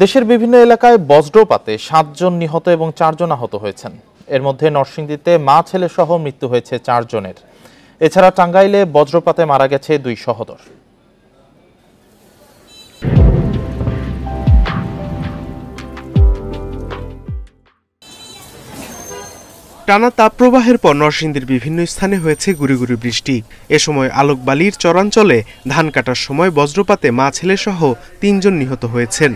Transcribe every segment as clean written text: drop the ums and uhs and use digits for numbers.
দেশের বিভিন্ন এলাকায় বজ্রপাতে ৭ জন নিহত এবং ৪ জন আহত হয়েছেন। এর মধ্যে নরসিংদীতে মা ছেলে সহ মৃত্যু হয়েছে ৪ জনের। এছাড়া টাঙ্গাইলে বজ্রপাতে মারা গেছে ২ সহোদর। টানা তাপপ্রবাহের পর নরসিংদীর বিভিন্ন স্থানে হয়েছে গুঁড়ি গুঁড়ি বৃষ্টি। এ সময় আলোকবালির চরাঞ্চলে ধান কাটার সময় বজ্রপাতে মা ছেলে সহ ৩ জন নিহত হয়েছেন।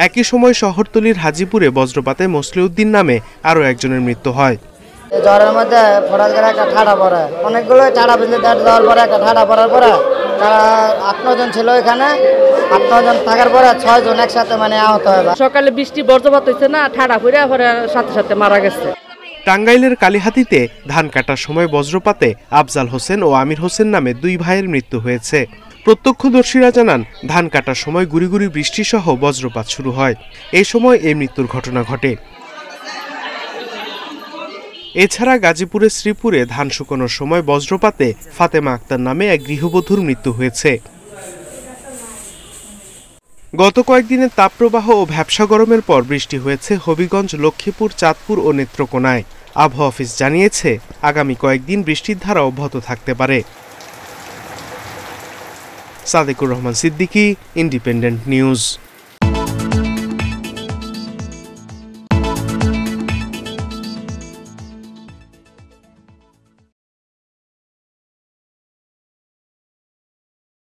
একই সময় শহরতলির হাজিপুরে বজ্রপাতে মসলিউদ্দিন নামে আরও একজনের মৃত্যু হয়। জ্বরের মধ্যে ফরাজ গেলে একটা ঠাডা পড়ে, অনেকগুলো ঠাডা বেঁধে দেওয়ার পরে একটা ঠাডা পড়ার পরে তারা ৮-৯ জন ছিল এখানে। ৮-৯ জন থাকার পরে ৬ জন একসাথে আহত হয়। সকালে বৃষ্টি বজ্রপাত হয়েছে না, ঠাডা পড়ে সাথে সাথে মারা গেছে। টাঙ্গাইলের কালিহাতীতে ধান কাটার সময় বজ্রপাতে আফজাল হোসেন ও আমির হোসেন নামে ২ ভাইয়ের মৃত্যু হয়েছে। প্রত্যক্ষদর্শীরা জানান, ধান কাটার সময় গুঁড়ি গুঁড়ি বৃষ্টি সহ বজ্রপাত শুরু হয়। এই সময় এই মৃত্যুর ঘটনা ঘটে। এছাড়া গাজীপুরের শ্রীপুরে ধান শুকানোর সময় বজ্রপাতে ফাতেমা আক্তার নামে এক গৃহবধূর মৃত্যু হয়েছে। গত কয়েকদিনের তাপপ্রবাহ ও ভ্যাপসা গরমের পর বৃষ্টি হয়েছে হবিগঞ্জ, লক্ষ্মীপুর, চাঁদপুর ও নেত্রকোনায়। আবহাওয়া অফিস জানিয়েছে, আগামী কয়েকদিন বৃষ্টির ধারা অব্যাহত থাকতে পারে। Sadequr Rahman Siddiqui, independent news.